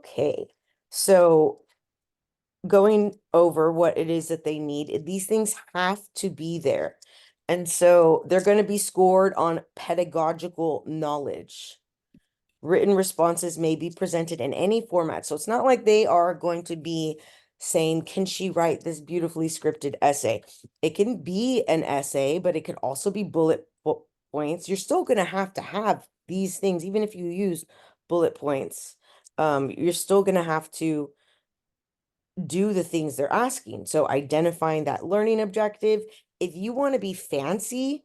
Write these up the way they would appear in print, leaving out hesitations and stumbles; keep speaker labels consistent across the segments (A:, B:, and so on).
A: Okay, so going over what it is that they need, these things have to be there. And so they're going to be scored on pedagogical knowledge. Written responses may be presented in any format. So it's not like they are going to be saying, can she write this beautifully scripted essay? It can be an essay, but it could also be points. You're still going to have these things, even if you use bullet points. You're still going to have to do the things they're asking. So identifying that learning objective. If you want to be fancy,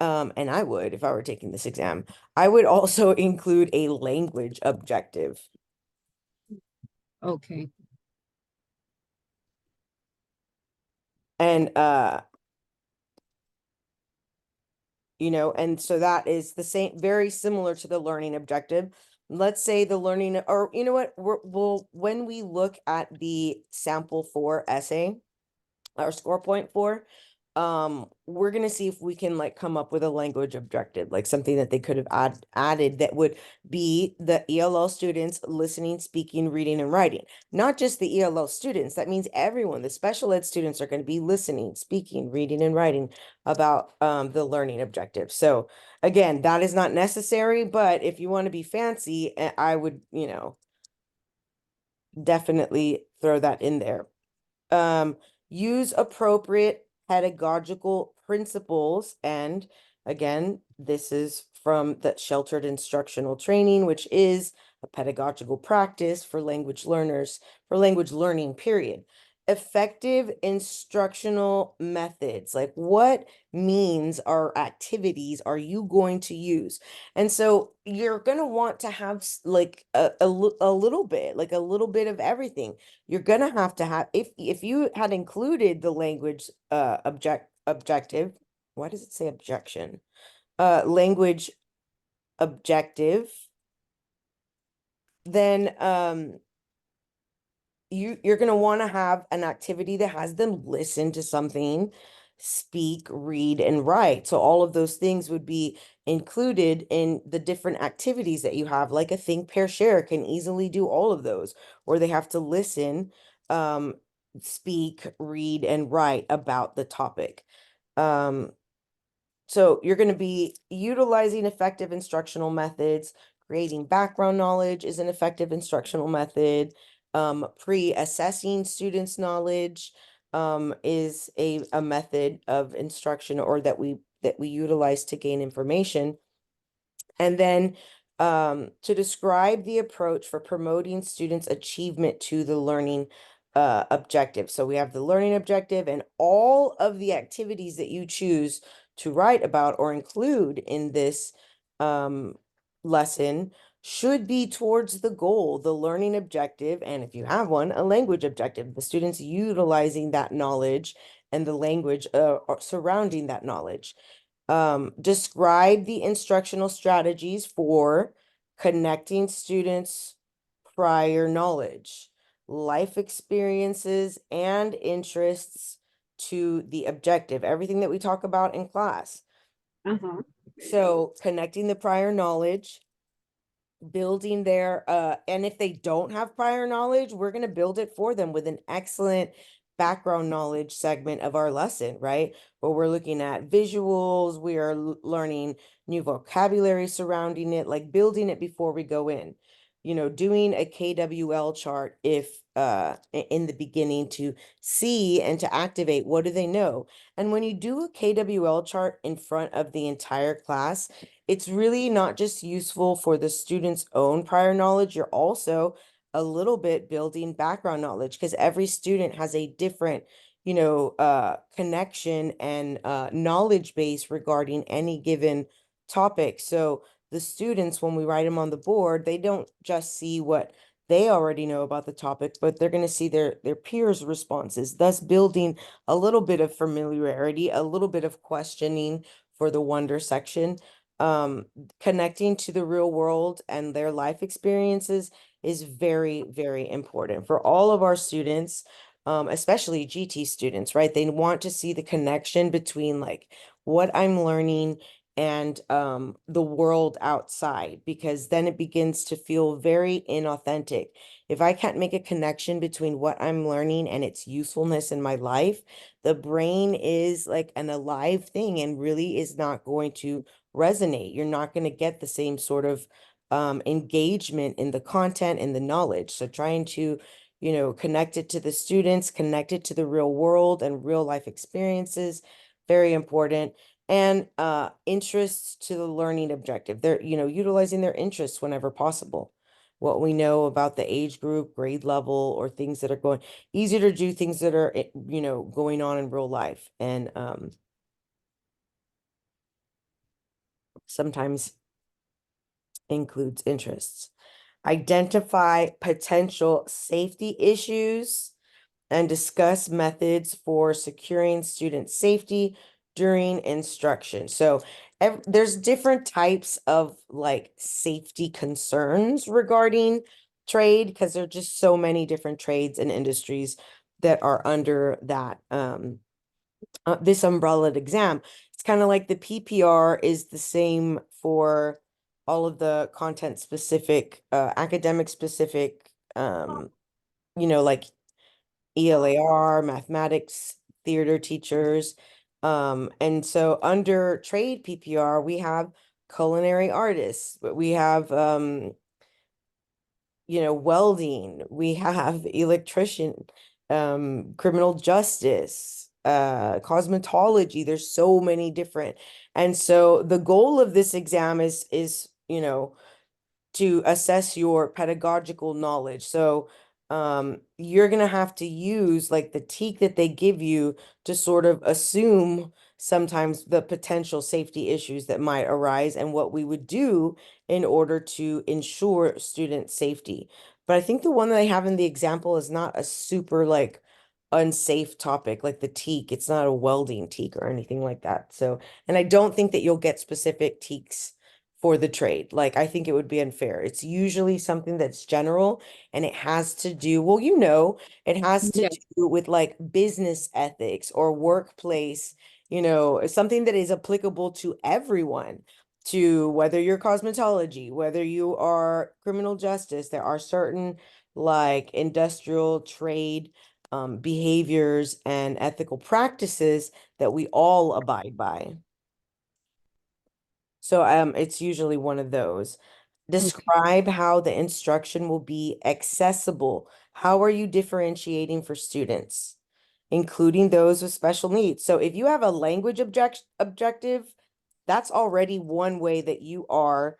A: and I would, if I were taking this exam, I would also include a language objective.
B: Okay.
A: And and so that is the same, very similar to the learning objective. Let's say the learning, or you know what, when we look at the sample 4 essay, or score point for, we're gonna see if we can like come up with a language objective, like something that they could have added that would be the ELL students listening, speaking, reading, and writing. Not just the ELL students, that means everyone. The special ed students are going to be listening, speaking, reading, and writing about the learning objective. So again, that is not necessary, but if you want to be fancy, I would, definitely throw that in there. Use appropriate pedagogical principles. And again, this is from the sheltered instructional training, which is a pedagogical practice for language learners, for language learning, period. Effective instructional methods, like what means or activities are you going to use? And so you're going to want to have like a little bit, like a little bit of everything. You're going to have, if you had included the language objective, why does it say objection? Language objective, then you're going to want to have an activity that has them listen to something, speak, read, and write. So all of those things would be included in the different activities that you have, like a think, pair, share can easily do all of those, or they have to listen, speak, read, and write about the topic. So you're going to be utilizing effective instructional methods. Creating background knowledge is an effective instructional method. Pre-assessing students' knowledge is a method of instruction, or that we utilize to gain information. And then to describe the approach for promoting students' achievement to the learning objective. So we have the learning objective, and all of the activities that you choose to write about or include in this lesson should be towards the goal, the learning objective, and if you have one, a language objective, the students utilizing that knowledge and the language surrounding that knowledge. Describe the instructional strategies for connecting students' prior knowledge, life experiences, and interests to the objective, everything that we talk about in class.
B: Uh-huh.
A: So connecting the prior knowledge, building their and if they don't have prior knowledge, we're going to build it for them with an excellent background knowledge segment of our lesson, right? Where we're looking at visuals, we are learning new vocabulary surrounding it, like building it before we go in. Doing a KWL chart if in the beginning to see and to activate what do they know. And when you do a KWL chart in front of the entire class, it's really not just useful for the student's own prior knowledge, you're also a little bit building background knowledge, because every student has a different, connection and knowledge base regarding any given topic. So the students, when we write them on the board, they don't just see what they already know about the topic, but they're going to see their peers' responses, thus building a little bit of familiarity, a little bit of questioning for the wonder section. Connecting to the real world and their life experiences is very, very important for all of our students, especially GT students, right? They want to see the connection between like what I'm learning and the world outside, because then it begins to feel very inauthentic. If I can't make a connection between what I'm learning and its usefulness in my life, the brain is like an alive thing and really is not going to resonate. You're not going to get the same sort of engagement in the content and the knowledge. So trying to, connect it to the students, connect it to the real world and real life experiences, very important. And interests to the learning objective. They're, utilizing their interests whenever possible. What we know about the age group, grade level, or things that are going easier to do, things that are, going on in real life. And sometimes includes interests. Identify potential safety issues and discuss methods for securing student safety during instruction. So there's different types of like safety concerns regarding trade, because there are just so many different trades and industries that are under that this umbrella exam. It's kind of like the PPR is the same for all of the content specific, academic specific, like ELAR, mathematics, theater teachers. And so under trade PPR, we have culinary artists, but we have welding, we have electrician, criminal justice, cosmetology. There's so many different. And so the goal of this exam is, to assess your pedagogical knowledge. So you're going to have to use like the teak that they give you to sort of assume sometimes the potential safety issues that might arise and what we would do in order to ensure student safety. But I think the one that I have in the example is not a super like unsafe topic like the teak. It's not a welding teak or anything like that. So, and I don't think that you'll get specific teaks for the trade. Like, I think it would be unfair. It's usually something that's general and it has to do, well, it has to
B: Yes.
A: do with like business ethics or workplace, something that is applicable to everyone, to whether you're cosmetology, whether you are criminal justice. There are certain like industrial trade behaviors and ethical practices that we all abide by. So it's usually one of those.
B: Okay.
A: Describe how the instruction will be accessible. How are you differentiating for students, including those with special needs? So if you have a language objective, that's already one way that you are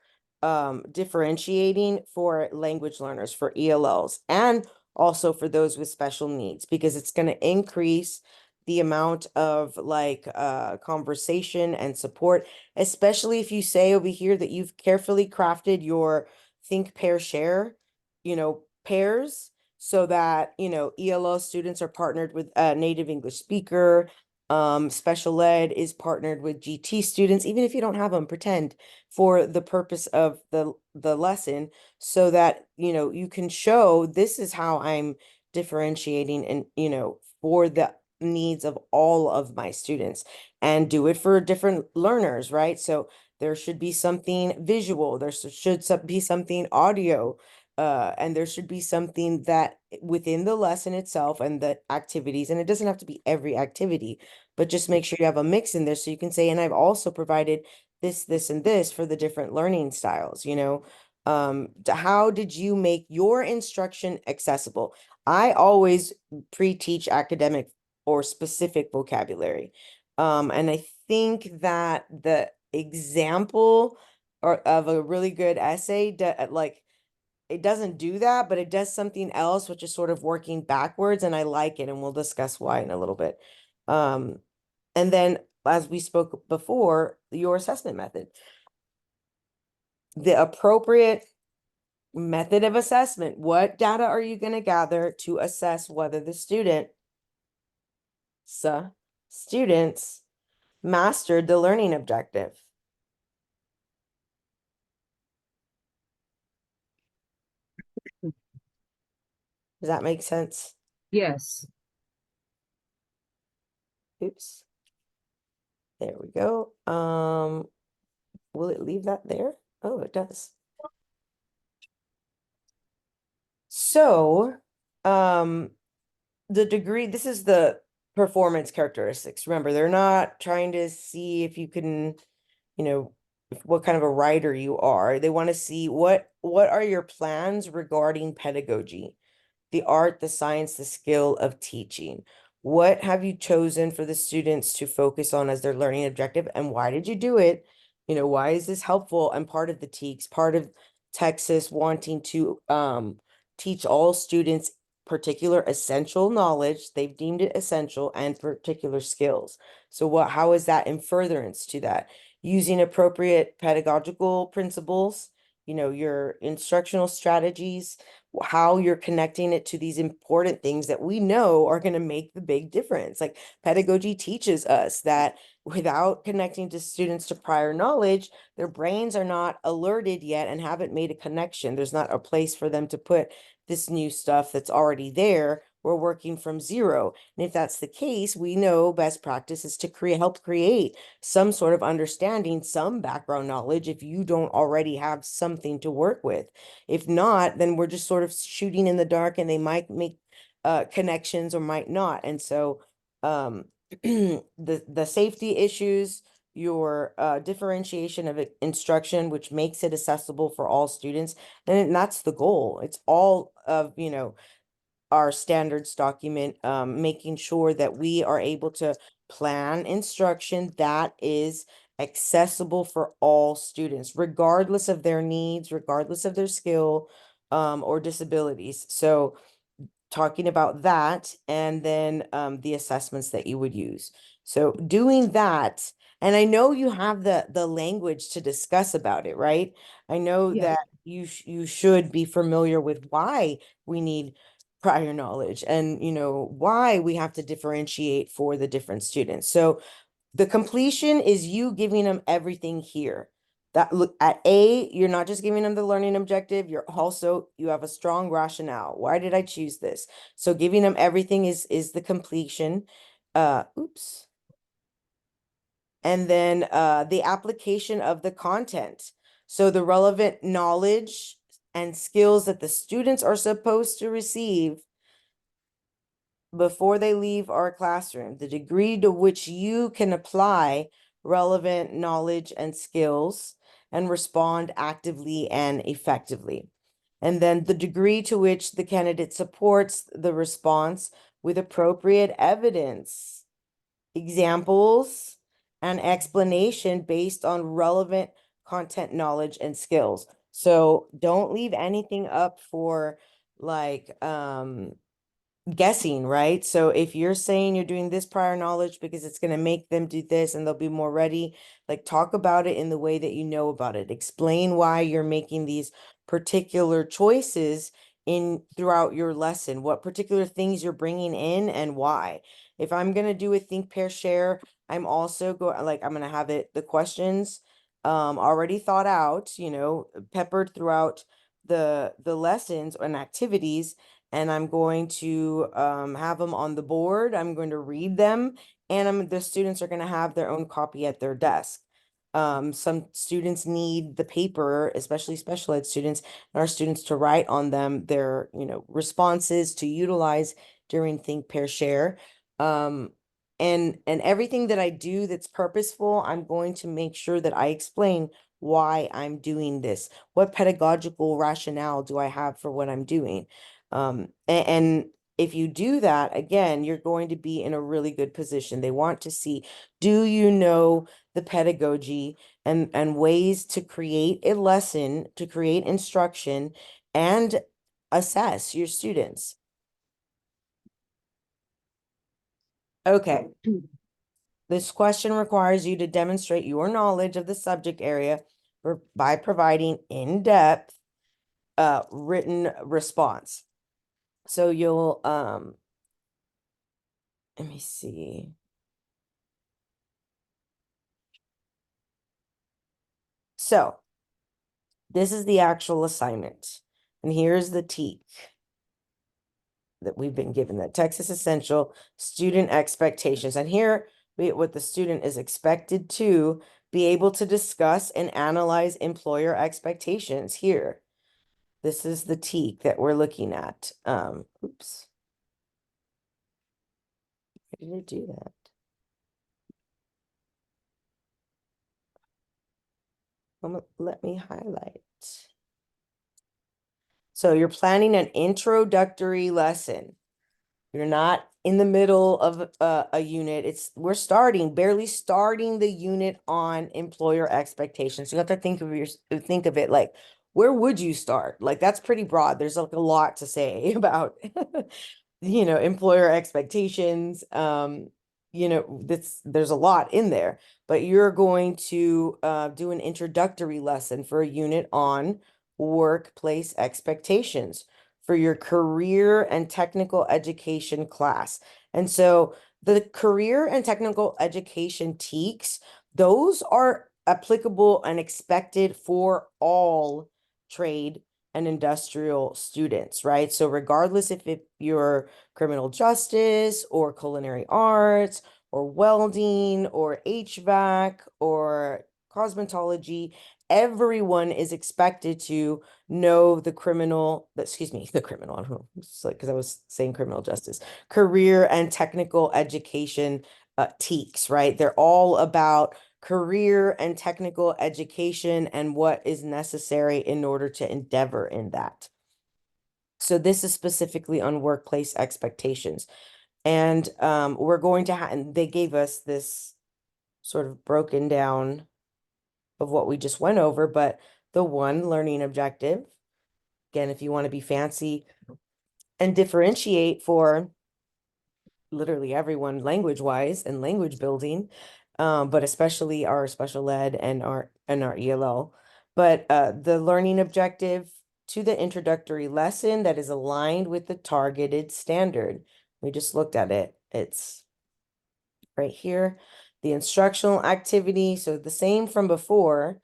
A: differentiating for language learners, for ELLs, and also for those with special needs, because it's going to increase the amount of like conversation and support, especially if you say over here that you've carefully crafted your think pair share, pairs, so that, ELL students are partnered with a native English speaker. Special ed is partnered with GT students, even if you don't have them, pretend, for the purpose of the lesson, so that, you can show this is how I'm differentiating and, for the needs of all of my students, and do it for different learners, right? So there should be something visual, there should be something audio, and there should be something that within the lesson itself and the activities, and it doesn't have to be every activity, but just make sure you have a mix in there so you can say, and I've also provided this, and this for the different learning styles, how did you make your instruction accessible? I always pre-teach academic or specific vocabulary. And I think that the example or of a really good essay, like it doesn't do that, but it does something else, which is sort of working backwards, and I like it, and we'll discuss why in a little bit. Um, and then, as we spoke before, your assessment method, the appropriate method of assessment. What data are you going to gather to assess whether the students mastered the learning objective? Does that make sense?
B: Yes.
A: Oops. There we go. Will it leave that there? Oh, it does. So, um, the degree, this is the performance characteristics. Remember, they're not trying to see if you can, you know, what kind of a writer you are. They want to see what are your plans regarding pedagogy, the art, the science, the skill of teaching. What have you chosen for the students to focus on as their learning objective, and why did you do it? Why is this helpful and part of the TEKS, part of Texas wanting to teach all students particular essential knowledge, they've deemed it essential, and particular skills. So how is that in furtherance to that? Using appropriate pedagogical principles, your instructional strategies, how you're connecting it to these important things that we know are going to make the big difference. Like pedagogy teaches us that without connecting to students to prior knowledge, their brains are not alerted yet and haven't made a connection. There's not a place for them to put this new stuff that's already there. We're working from zero. And if that's the case, we know best practice is to help create some sort of understanding, some background knowledge if you don't already have something to work with. If not, then we're just sort of shooting in the dark and they might make connections or might not. And so the safety issues, your differentiation of instruction, which makes it accessible for all students, and that's the goal. It's all of, our standards document, making sure that we are able to plan instruction that is accessible for all students, regardless of their needs, regardless of their skill, or disabilities. So talking about that, and then the assessments that you would use. So doing that, and I know you have the language to discuss about it, right? I know
B: Yeah.
A: that you should be familiar with why we need prior knowledge and why we have to differentiate for the different students. So the completion is you giving them everything here. That look at A, you're not just giving them the learning objective, you have a strong rationale. Why did I choose this? So giving them everything is the completion. Oops. And then the application of the content. So the relevant knowledge and skills that the students are supposed to receive before they leave our classroom, the degree to which you can apply relevant knowledge and skills and respond actively and effectively. And then the degree to which the candidate supports the response with appropriate evidence, examples, and explanation based on relevant content knowledge and skills. So don't leave anything up for like guessing, right? So if you're saying you're doing this prior knowledge because it's going to make them do this and they'll be more ready, like talk about it in the way that you know about it. Explain why you're making these particular choices in throughout your lesson, what particular things you're bringing in and why. If I'm going to do a think, pair, share, I'm also I'm going to have the questions already thought out, peppered throughout the lessons and activities, and I'm going to have them on the board. I'm going to read them, and the students are going to have their own copy at their desk. Some students need the paper, especially special ed students, and our students to write on them their, responses to utilize during Think, Pair, Share. And everything that I do that's purposeful, I'm going to make sure that I explain why I'm doing this. What pedagogical rationale do I have for what I'm doing? And if you do that, again, you're going to be in a really good position. They want to see, do you know the pedagogy and ways to create a lesson, to create instruction, and assess your students? Okay. This question requires you to demonstrate your knowledge of the subject area by providing in-depth written response. So you'll let me see. So this is the actual assignment. And here's the TEK that we've been given, that Texas Essential Student Expectations. And here what the student is expected to Be able to discuss and analyze employer expectations here. This is the teak that we're looking at. Oops. Why did it do that? Let me highlight. So you're planning an introductory lesson. You're not in the middle of a unit. We're barely starting the unit on employer expectations. You have to think of it like, where would you start? Like that's pretty broad. There's like a lot to say about employer expectations. There's a lot in there, but you're going to do an introductory lesson for a unit on workplace expectations for your career and technical education class. And so the career and technical education TEKS, those are applicable and expected for all trade and industrial students, right? So regardless if you're criminal justice or culinary arts or welding or HVAC or cosmetology, everyone is expected to know the criminal, I don't know, it's like, because I was saying criminal justice, career and technical education TEKS, right? They're all about career and technical education and what is necessary in order to endeavor in that. So this is specifically on workplace expectations. And we're going to and they gave us this sort of broken down of what we just went over, but the one learning objective, again, if you want to be fancy and differentiate for literally everyone language wise and language building, but especially our special ed and our ELL. But the learning objective to the introductory lesson that is aligned with the targeted standard. We just looked at it. It's right here. The instructional activity, so the same from before,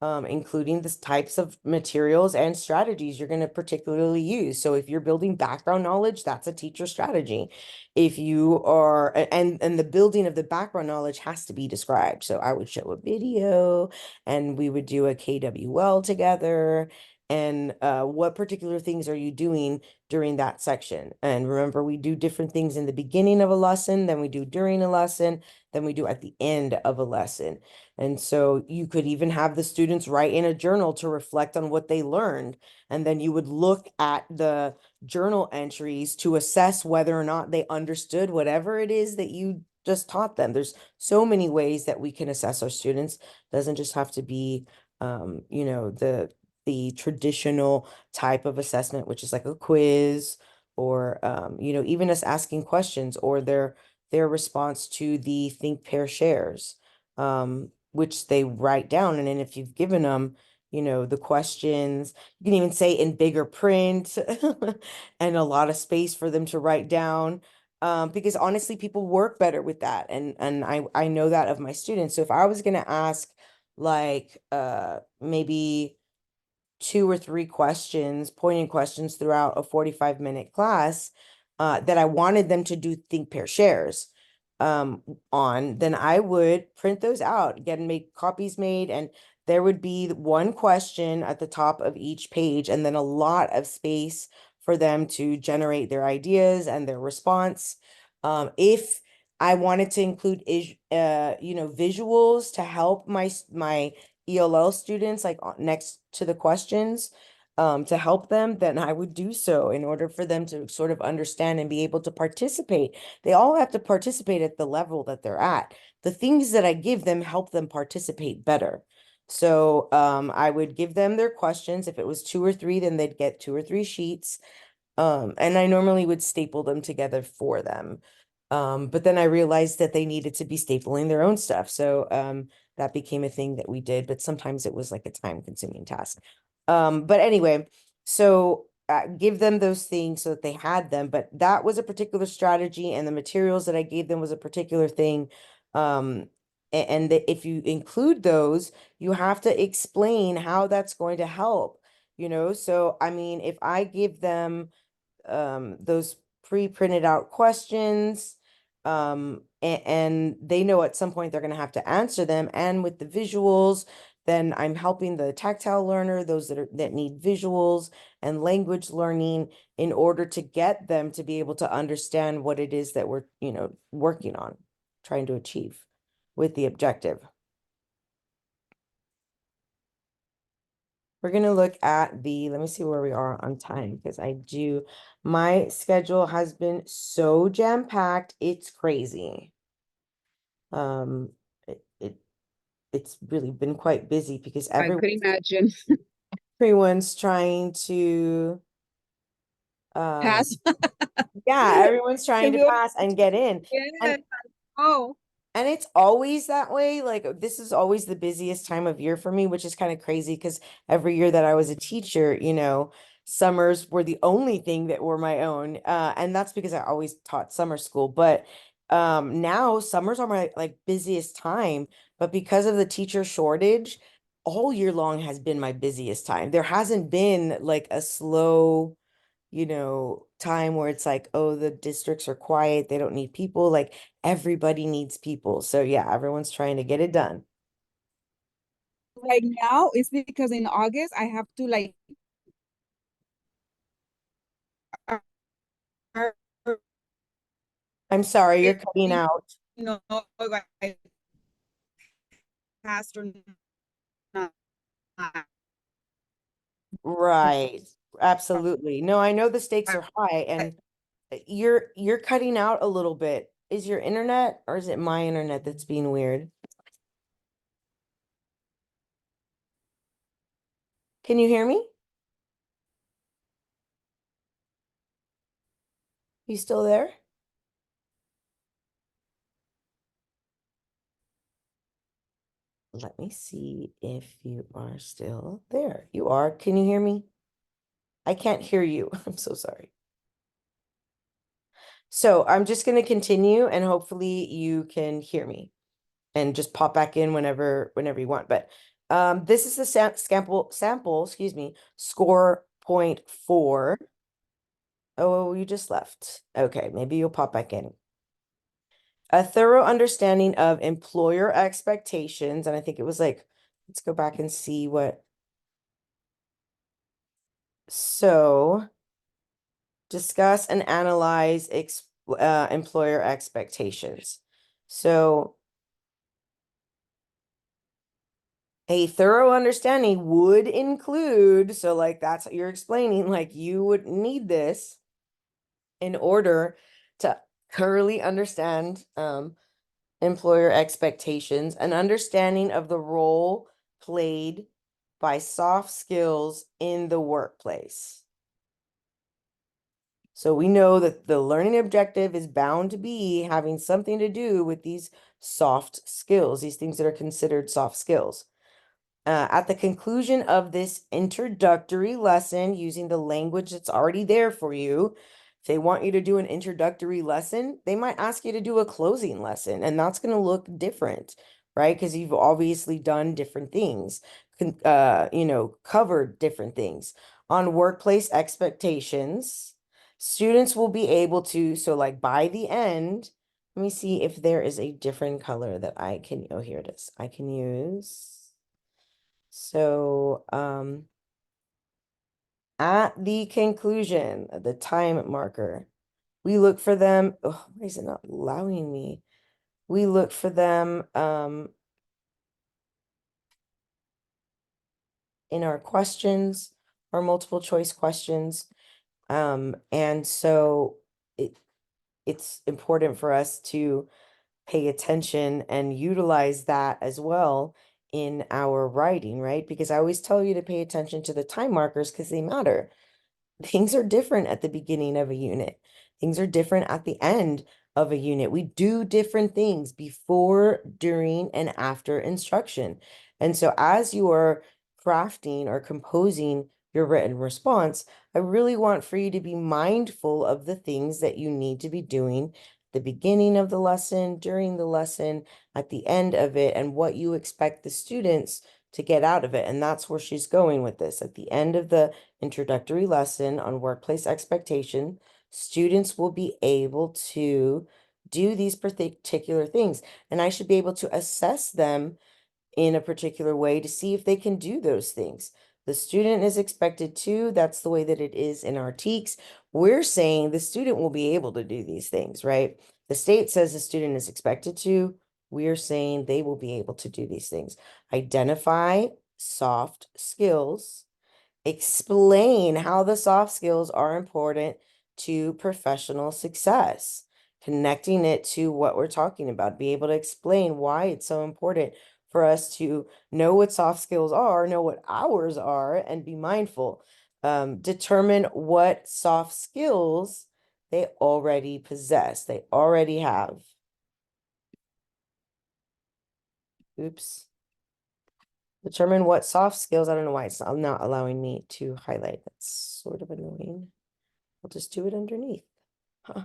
A: including the types of materials and strategies you're going to particularly use. So if you're building background knowledge, that's a teacher strategy. If you are, and the building of the background knowledge has to be described. So I would show a video and we would do a KWL together. And what particular things are you doing during that section? And remember, we do different things in the beginning of a lesson, then we do during a lesson, then we do at the end of a lesson. And so you could even have the students write in a journal to reflect on what they learned. And then you would look at the journal entries to assess whether or not they understood whatever it is that you just taught them. There's so many ways that we can assess our students. It doesn't just have to be, the traditional type of assessment, which is like a quiz or, even us asking questions or their response to the think, pair, shares. Which they write down. And then if you've given them, the questions, you can even say in bigger print and a lot of space for them to write down. Because honestly, people work better with that. And I know that of my students. So if I was going to ask like maybe 2 or 3 questions, pointing questions throughout a 45-minute class that I wanted them to do think, pair, shares on, then I would print those out, get and make copies made, and there would be one question at the top of each page, and then a lot of space for them to generate their ideas and their response. If I wanted to include visuals to help my ELL students, like next to the questions, to help them, then I would do so in order for them to sort of understand and be able to participate. They all have to participate at the level that they're at. The things that I give them help them participate better. So I would give them their questions. If it was 2 or 3, then they'd get 2 or 3 sheets. And I normally would staple them together for them. But then I realized that they needed to be stapling their own stuff. So that became a thing that we did, but sometimes it was like a time-consuming task. But anyway, so give them those things so that they had them, but that was a particular strategy, and the materials that I gave them was a particular thing. And if you include those, you have to explain how that's going to help, So, I mean, if I give them those pre-printed out questions, and they know at some point they're going to have to answer them. And with the visuals, then I'm helping the tactile learner, those that need visuals and language learning, in order to get them to be able to understand what it is that we're, working on, trying to achieve with the objective. We're going to look at let me see where we are on time, because my schedule has been so jam-packed, it's crazy. Um, it's really been quite busy because
B: I could imagine.
A: everyone's trying to, um,
B: Pass.
A: yeah, everyone's trying
B: Can
A: to
B: we all-
A: pass and get in. And
B: Yes. Oh,
A: And it's always that way. Like, this is always the busiest time of year for me, which is kind of crazy because every year that I was a teacher, summers were the only thing that were my own. And that's because I always taught summer school. But now summers are my like busiest time. But because of the teacher shortage, all year long has been my busiest time. There hasn't been like a slow, time where it's like, oh, the districts are quiet, they don't need people. Like, everybody needs people. So yeah, everyone's trying to get it done.
B: right now it's because in August I have to like uh, uh,
A: I'm sorry, you're cutting
B: you
A: out.
B: know, like passed or not.
A: Right. Absolutely. No, I know the stakes are high, and you're cutting out a little bit. Is your internet, or is it my internet that's being weird? Can you hear me? You still there? Let me see if you are still there. You are. Can you hear me? I can't hear you. I'm so sorry. So I'm just going to continue, and hopefully you can hear me and just pop back in whenever you want. But this is the sample, excuse me, score point 4. Oh, you just left. Okay, maybe you'll pop back in. A thorough understanding of employer expectations. And I think it was like, let's go back and see what. So discuss and analyze employer expectations. So a thorough understanding would include, so like that's what you're explaining, like you would need this in order to thoroughly understand employer expectations, an understanding of the role played by soft skills in the workplace. So we know that the learning objective is bound to be having something to do with these soft skills, these things that are considered soft skills. At the conclusion of this introductory lesson, using the language that's already there for you, if they want you to do an introductory lesson, they might ask you to do a closing lesson, and that's going to look different, right? Because you've obviously done different things, covered different things. On workplace expectations, students will be able to, so like by the end, let me see if there is a different color that I can, oh, here it is. I can use. So, at the conclusion, the time marker, we look for them. Oh, why is it not allowing me? We look for them in our questions, our multiple choice questions. And so it's important for us to pay attention and utilize that as well in our writing, right? Because I always tell you to pay attention to the time markers because they matter. Things are different at the beginning of a unit. Things are different at the end of a unit. We do different things before, during, and after instruction. And so as you are crafting or composing your written response, I really want for you to be mindful of the things that you need to be doing at the beginning of the lesson, during the lesson, at the end of it, and what you expect the students to get out of it. And that's where she's going with this. At the end of the introductory lesson on workplace expectation, students will be able to do these particular things. And I should be able to assess them in a particular way to see if they can do those things. The student is expected to, that's the way that it is in our TEKS. We're saying the student will be able to do these things, right? The state says the student is expected to. We're saying they will be able to do these things. Identify soft skills. Explain how the soft skills are important to professional success, connecting it to what we're talking about, be able to explain why it's so important for us to know what soft skills are, know what ours are, and be mindful. Determine what soft skills they already possess, they already have. Oops. Determine what soft skills, I don't know why it's not allowing me to highlight. That's sort of annoying. I'll just do it underneath. Huh.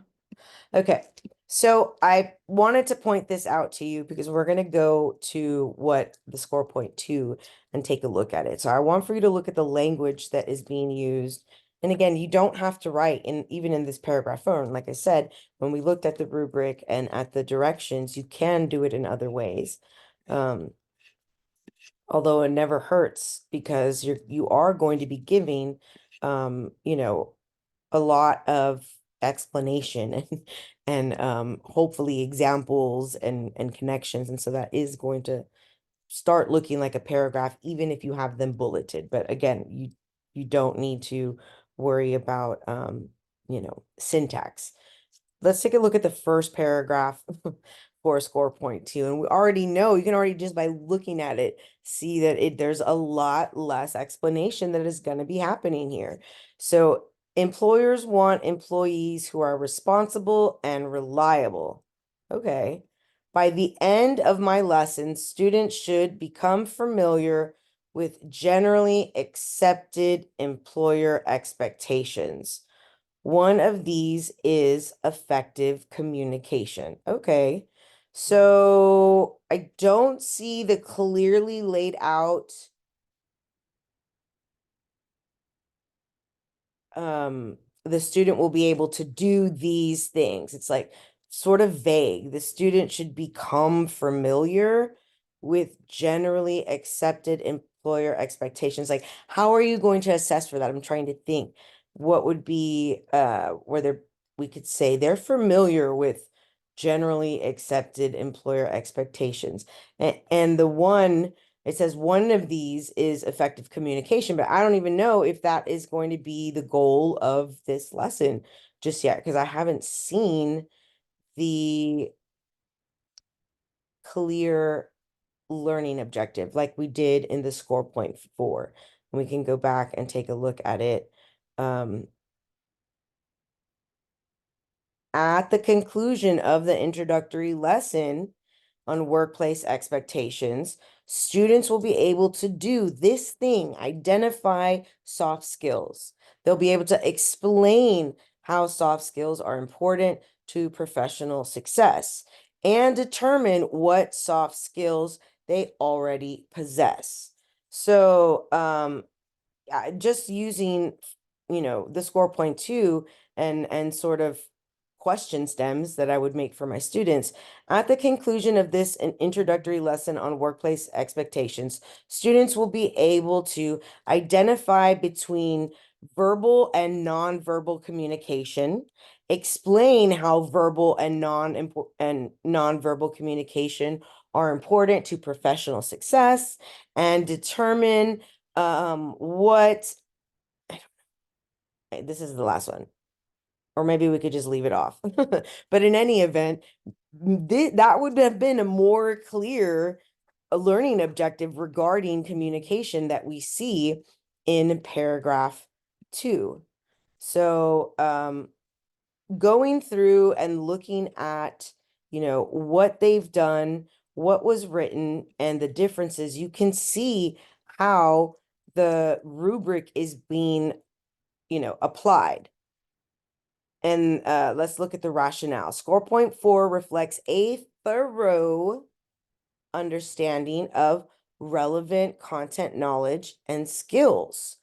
A: Okay, so I wanted to point this out to you because we're going to go to what the score point two and take a look at it. So I want for you to look at the language that is being used. And again, you don't have to write in even in this paragraph form. Like I said, when we looked at the rubric and at the directions, you can do it in other ways. Although it never hurts because you are going to be giving you know, a lot of explanation and hopefully examples and connections. And so that is going to start looking like a paragraph, even if you have them bulleted. But again, you don't need to worry about you know, syntax. Let's take a look at the first paragraph for score point two. And we already know, you can already just by looking at it, see that there's a lot less explanation that is going to be happening here. So employers want employees who are responsible and reliable. Okay. By the end of my lesson, students should become familiar with generally accepted employer expectations. One of these is effective communication. Okay. So I don't see the clearly laid out the student will be able to do these things. It's like sort of vague. The student should become familiar with generally accepted employer expectations. Like, how are you going to assess for that? I'm trying to think what would be where we could say they're familiar with generally accepted employer expectations. And the one it says one of these is effective communication, but I don't even know if that is going to be the goal of this lesson just yet, because I haven't seen the clear learning objective like we did in the score point four. We can go back and take a look at it. At the conclusion of the introductory lesson on workplace expectations, students will be able to do this thing, identify soft skills. They'll be able to explain how soft skills are important to professional success and determine what soft skills they already possess. So, just using, you know, the score point two and sort of question stems that I would make for my students. At the conclusion of this an introductory lesson on workplace expectations, students will be able to identify between verbal and nonverbal communication, explain how verbal and nonverbal communication are important to professional success, and determine what this is the last one, or maybe we could just leave it off. But in any event, that would have been a more clear learning objective regarding communication that we see in paragraph two. So going through and looking at, you know, what they've done, what was written, and the differences, you can see how the rubric is being, you know, applied. And let's look at the rationale. Score point four reflects a thorough understanding of relevant content knowledge and skills.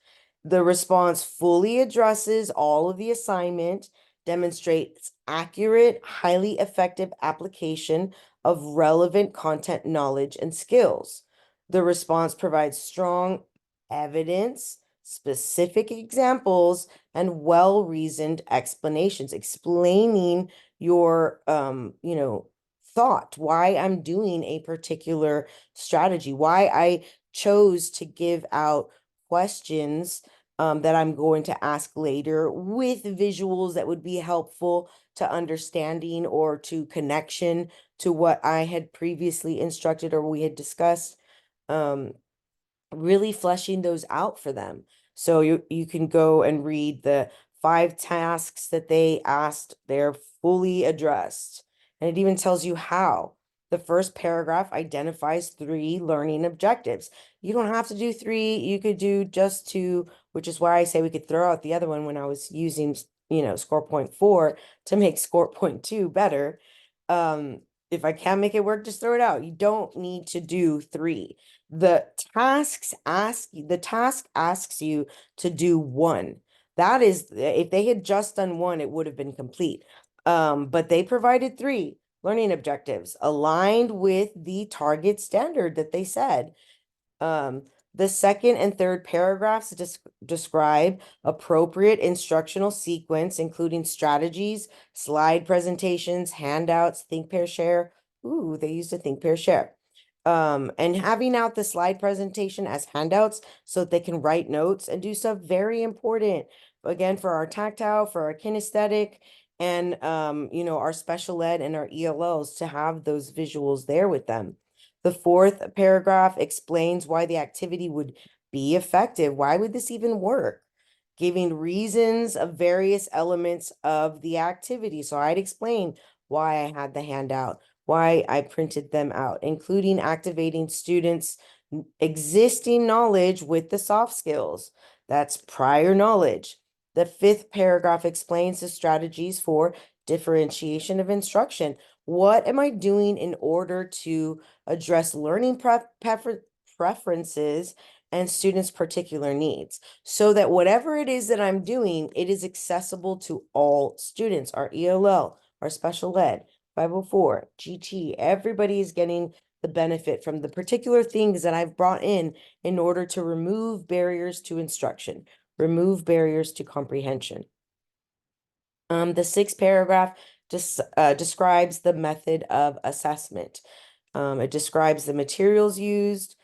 A: The response fully addresses all of the assignment, demonstrates accurate, highly effective application of relevant content knowledge and skills. The response provides strong evidence, specific examples, and well-reasoned explanations explaining your thought, why I'm doing a particular strategy, why I chose to give out questions that I'm going to ask later with visuals that would be helpful to understanding or to connection to what I had previously instructed or we had discussed. Um, really fleshing those out for them. So you can go and read the 5 tasks that they asked, they're fully addressed. And it even tells you how. The first paragraph identifies 3 learning objectives. You don't have to do 3, you could do just 2, which is why I say we could throw out the other one when I was using, score point 4 to make score point 2 better. Um, if I can't make it work, just throw it out. You don't need to do 3. The task asks you to do 1. That is, if they had just done 1, it would have been complete. But they provided 3 learning objectives aligned with the target standard that they said. Um, the second and third paragraphs describe appropriate instructional sequence, including strategies, slide presentations, handouts, think, pair, share. Ooh, they used to think, pair, share. And having out the slide presentation as handouts so that they can write notes and do stuff, very important. Again, for our tactile, for our kinesthetic, and our special ed and our ELLs to have those visuals there with them. The fourth paragraph explains why the activity would be effective. Why would this even work? Giving reasons of various elements of the activity. So I'd explain why I had the handout, why I printed them out, including activating students' existing knowledge with the soft skills. That's prior knowledge. The fifth paragraph explains the strategies for differentiation of instruction. What am I doing in order to address learning preferences and students' particular needs so that whatever it is that I'm doing, it is accessible to all students, our ELL, our special ed, 504, GT, everybody is getting the benefit from the particular things that I've brought in order to remove barriers to instruction, remove barriers to comprehension. The sixth paragraph just describes the method of assessment. It describes the materials used,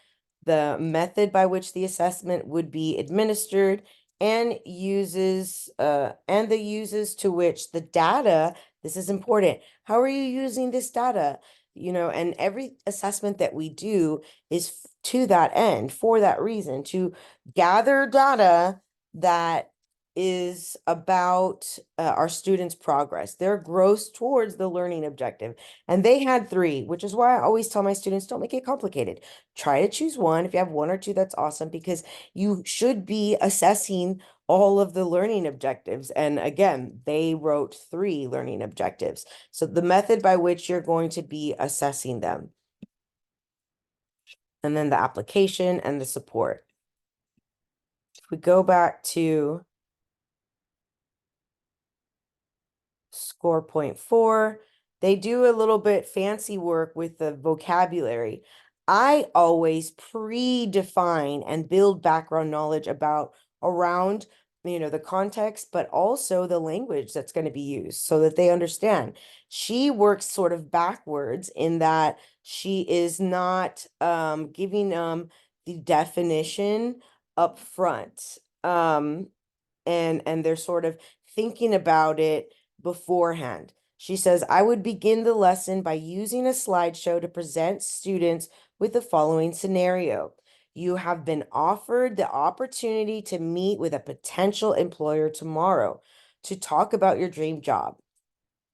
A: the method by which the assessment would be administered, and the uses to which the data, this is important. How are you using this data? And every assessment that we do is to that end, for that reason, to gather data that is about our students' progress, their growth towards the learning objective. And they had 3, which is why I always tell my students, don't make it complicated. Try to choose 1. If you have 1 or 2, that's awesome, because you should be assessing all of the learning objectives. And again, they wrote 3 learning objectives. So the method by which you're going to be assessing them. And then the application and the support. If we go back to score point 4, they do a little bit fancy work with the vocabulary. I always predefine and build background knowledge around the context, but also the language that's going to be used so that they understand. She works sort of backwards in that she is not giving the definition up front. And they're sort of thinking about it beforehand. She says, I would begin the lesson by using a slideshow to present students with the following scenario. You have been offered the opportunity to meet with a potential employer tomorrow to talk about your dream job.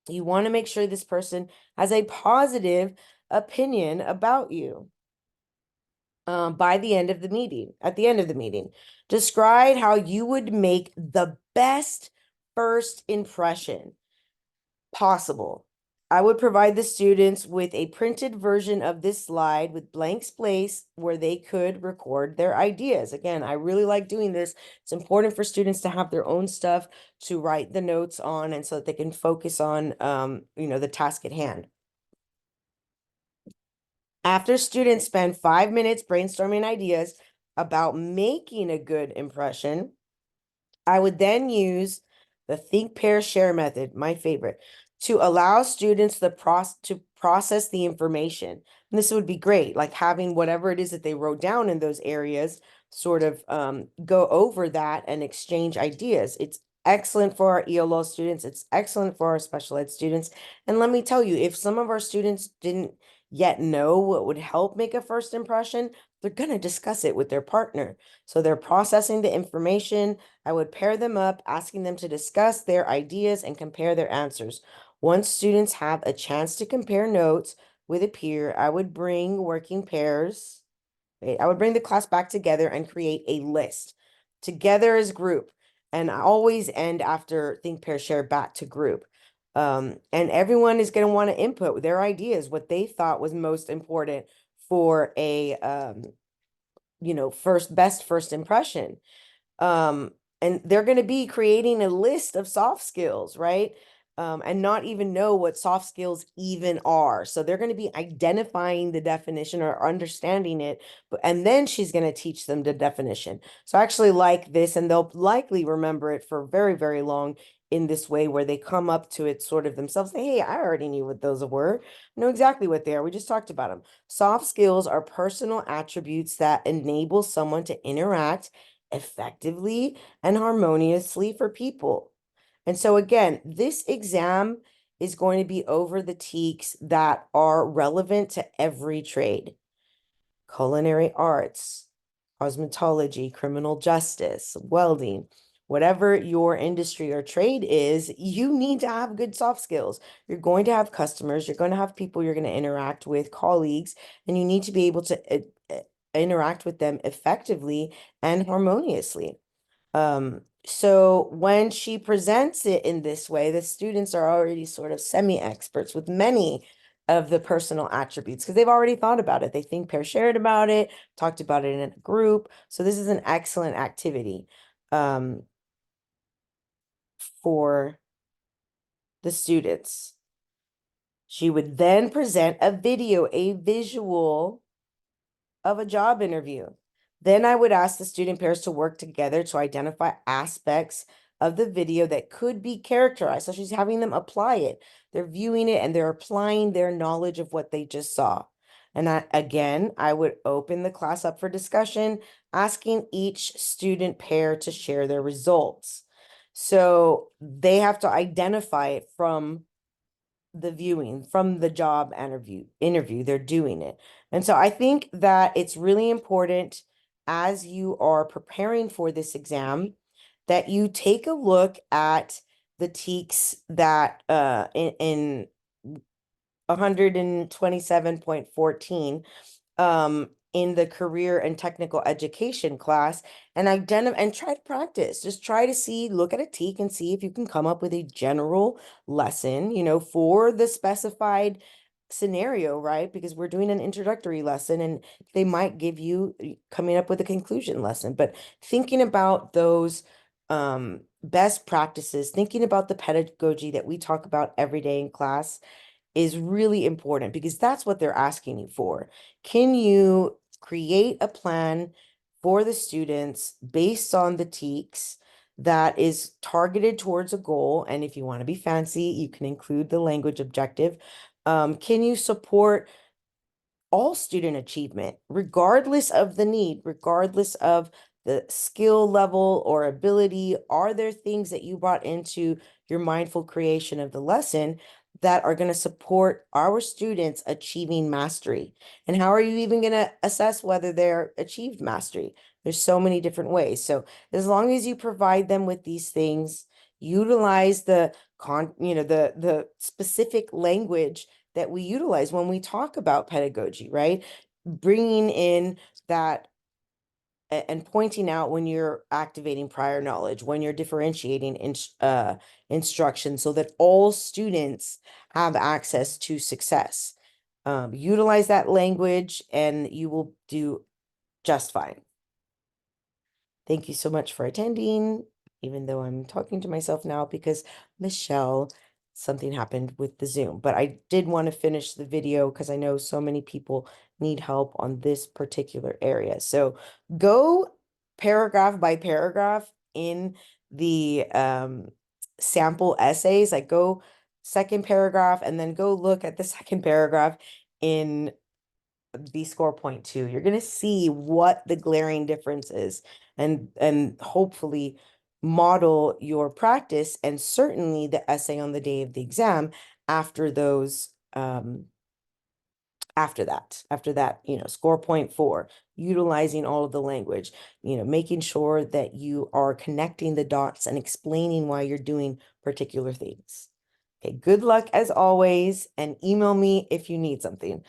A: You want to make sure this person has a positive opinion about you. By the end of the meeting, at the end of the meeting, describe how you would make the best first impression possible. I would provide the students with a printed version of this slide with blank space where they could record their ideas. Again, I really like doing this. It's important for students to have their own stuff to write the notes on and so that they can focus on, the task at hand. After students spend 5 minutes brainstorming ideas about making a good impression, I would then use the think, pair, share method, my favorite, to allow students to process the information. And this would be great, like having whatever it is that they wrote down in those areas, sort of go over that and exchange ideas. It's excellent for our ELL students. It's excellent for our special ed students. And let me tell you, if some of our students didn't yet know what would help make a first impression, they're going to discuss it with their partner. So they're processing the information. I would pair them up, asking them to discuss their ideas and compare their answers. Once students have a chance to compare notes with a peer, I would bring working pairs. I would bring the class back together and create a list together as group. And I always end after think, pair, share back to group. And everyone is going to want to input their ideas, what they thought was most important for a, best first impression. Um, and they're going to be creating a list of soft skills, right? And not even know what soft skills even are. So they're going to be identifying the definition or understanding it, and then she's going to teach them the definition. So I actually like this, and they'll likely remember it for very, very long in this way, where they come up to it sort of themselves, say, hey, I already knew what those were. I know exactly what they are. We just talked about them. Soft skills are personal attributes that enable someone to interact effectively and harmoniously for people. And so again, this exam is going to be over the TEKS that are relevant to every trade: culinary arts, cosmetology, criminal justice, welding, whatever your industry or trade is, you need to have good soft skills. You're going to have customers, you're going to have people you're going to interact with, colleagues, and you need to be able to interact with them effectively and harmoniously. So when she presents it in this way, the students are already sort of semi-experts with many of the personal attributes because they've already thought about it. They think, pair, shared about it, talked about it in a group. So this is an excellent activity for the students. She would then present a video, a visual of a job interview. Then I would ask the student pairs to work together to identify aspects of the video that could be characterized. So she's having them apply it. They're viewing it and they're applying their knowledge of what they just saw. And I would open the class up for discussion, asking each student pair to share their results. So they have to identify it from the viewing, from the job interview they're doing it. And so I think that it's really important, as you are preparing for this exam, that you take a look at the TEKS that in 127.14 in the career and technical education class, and identify and try to practice. Just try to see, look at a TEK and see if you can come up with a general lesson, for the specified scenario, right? Because we're doing an introductory lesson and they might give you coming up with a conclusion lesson. But thinking about those best practices, thinking about the pedagogy that we talk about every day in class is really important because that's what they're asking you for. Can you create a plan for the students based on the TEKS that is targeted towards a goal? And if you want to be fancy, you can include the language objective. Can you support all student achievement, regardless of the need, regardless of the skill level or ability? Are there things that you brought into your mindful creation of the lesson that are going to support our students achieving mastery? And how are you even going to assess whether they're achieved mastery? There's so many different ways. So as long as you provide them with these things, utilize the specific language that we utilize when we talk about pedagogy, right? Bringing in that and pointing out when you're activating prior knowledge, when you're differentiating instruction so that all students have access to success. Utilize that language and you will do just fine. Thank you so much for attending, even though I'm talking to myself now because Michelle, something happened with the Zoom. But I did want to finish the video because I know so many people need help on this particular area. So go paragraph by paragraph in the sample essays, like go second paragraph and then go look at the second paragraph in the score point two. You're going to see what the glaring difference is and hopefully model your practice and certainly the essay on the day of the exam after those after that, score point four, utilizing all of the language, making sure that you are connecting the dots and explaining why you're doing particular things. Okay, good luck as always, and email me if you need something.